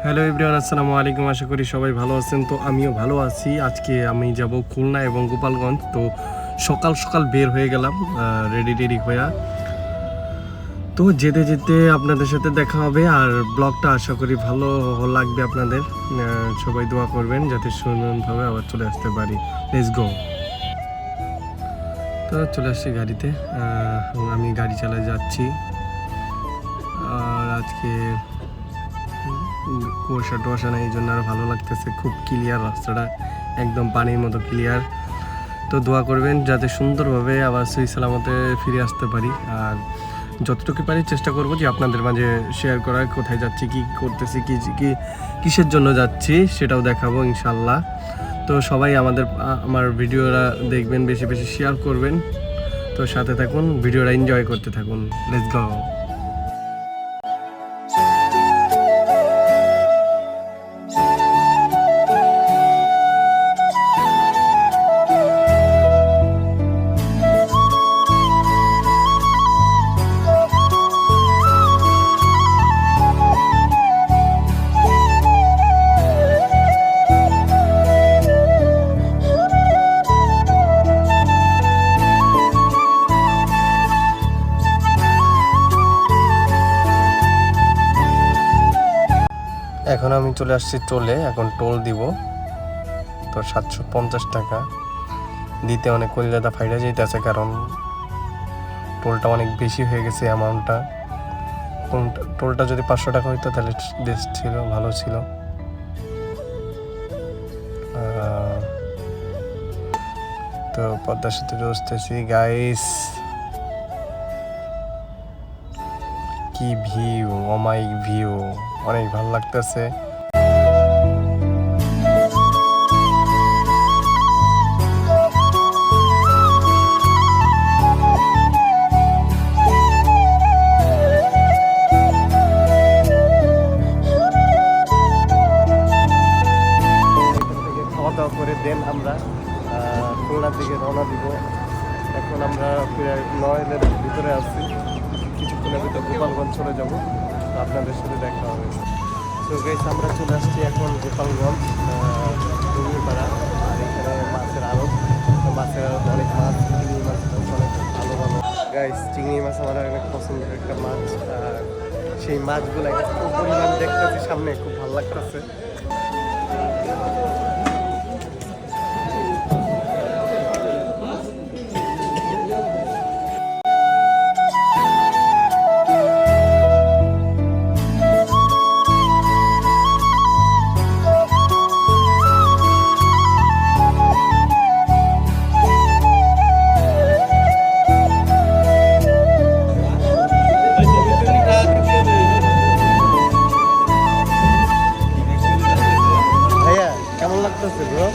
Hello everyone, আসসালামু আলাইকুম। আশা করি সবাই ভালো আছেন। তো আমিও ভালো আছি। আজকে আমি যাব খুলনা এবং গোপালগঞ্জ। তো সকাল সকাল বের হয়ে গেলাম রেডি হয়ে। তো যেতে যেতে আপনাদের সাথে দেখা হবে, আর ব্লগটা আশা করি ভালো লাগবে আপনাদের। সবাই দোয়া করবেন যাতে সুন্দরভাবে আবার চলে আসতে পারি। Let's go. তো চলে আসছি গাড়িতে। আমি গাড়ি চালায় যাচ্ছি। আর আজকে কুয়াশা টুয়াশা নেই, এই জন্য আরও ভালো লাগতেছে। খুব ক্লিয়ার রাস্তাটা, একদম পানির মতো ক্লিয়ার। তো দোয়া করবেন যাতে সুন্দরভাবে আবার সহি সালামতে ফিরে আসতে পারি। আর যতটুকু পারি চেষ্টা করব যে আপনাদের মাঝে শেয়ার করার, কোথায় যাচ্ছি, কি করতেছি, কিসের জন্য যাচ্ছি সেটাও দেখাবো ইনশাল্লাহ। তো সবাই আমার ভিডিওটা দেখবেন, বেশি বেশি শেয়ার করবেন। তো সাথে থাকুন, ভিডিওটা এনজয় করতে থাকুন। Let's go. এখন আমি চলে আসছি টোলে। এখন টোল দিব। তো 750 টাকা দিতে অনেক কলিজাটা ফাইটা যাইতেছে, কারণ টোলটা অনেক বেশি হয়ে গেছে অ্যামাউন্টটা। টোলটা যদি 500 টাকা হইতো তাহলে বেশ ছিল, ভালো ছিল। তো পদ্মা সেতু বসতেছি গাইস। কি ভিউ, অমাইক ভিউ, অনেক ভালো লাগতেছে। খাওয়া দাওয়া করে দেন আমরা খুলনার দিকে রওনা দিব। এখন আমরা প্রায় 9 ভিতরে আছি। কিছুক্ষণের ভিতরে গোপালগঞ্জ চলে যাব। তো আপনাদের সাথে দেখা হবে। তো গাইস, আমরা চলে আসছি এখন গোপালগঞ্জ ডুঙ্গিপাড়া। আর এখানে মাছের আড়ত। তো মাছের আড়ত অনেক মাছ, চিংড়ি মাছ অনেক ভালো ভালো। গাইস, চিংড়ি মাছ আমার অনেক পছন্দের একটা মাছ। আর সেই মাছগুলো এত পরিমাণ দেখতেছি সামনে, খুব ভালো লাগতেছে। কেমন লাগতেছে ব্রো?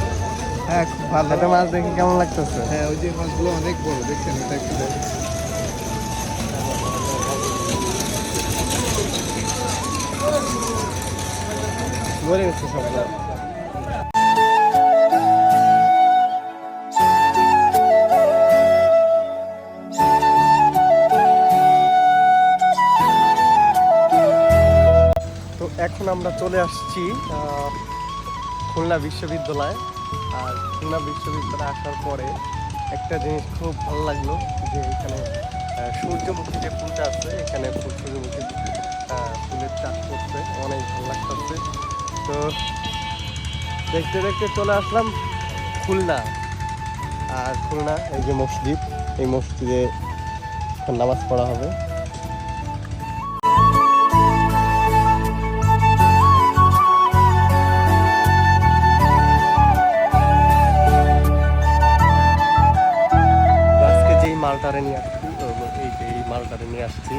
হ্যাঁ, খুব ভালো। একটা মাছ দেখে কেমন লাগতেছে? হ্যাঁ, ওই যে মাছগুলো অনেক বড়, দেখছেন? এটা একটু মরে গেছে সবগুলো। তো এখন আমরা চলে আসছি খুলনা বিশ্ববিদ্যালয়। আর খুলনা বিশ্ববিদ্যালয়ে আসার পরে একটা জিনিস খুব ভালো লাগলো, যে এখানে সূর্যমুখী যে ফুলটা আছে, এখানে সূর্যমুখী ফুলের চাষ করছে, অনেক ভালো লাগতেছে। তো দেখতে দেখতে চলে আসলাম খুলনা। আর খুলনা এই যে মসজিদ, এই মসজিদে নামাজ পড়া হবে। মালটারে নিয়ে আসছি, এই মালটারে নিয়ে আসছি।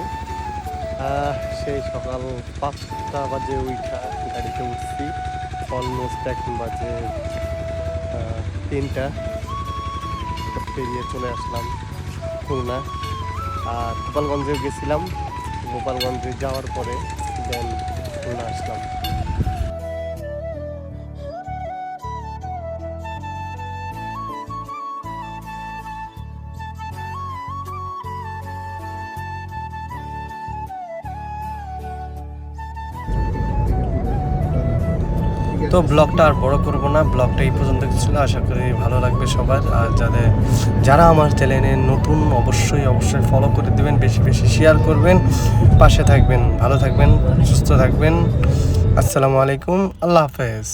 সেই সকাল 5টা বাজে উঠা গাড়িতে উঠছি। অলমোস্ট এখন বাজে 3টা। পেরিয়ে চলে আসলাম খুলনা। আর গোপালগঞ্জেও গেছিলাম। গোপালগঞ্জে যাওয়ার পরে দেন খুলনা আসলাম। তো ব্লগটা আর বড় করব না, ব্লগটা এই পর্যন্ত ছিল। আশা করি ভালো লাগবে সবার। আর যারা আমার চ্যানেলে নতুন অবশ্যই ফলো করে দেবেন, বেশি বেশি শেয়ার করবেন, পাশে থাকবেন, ভালো থাকবেন, সুস্থ থাকবেন। আসসালামু আলাইকুম, আল্লাহ হাফেজ।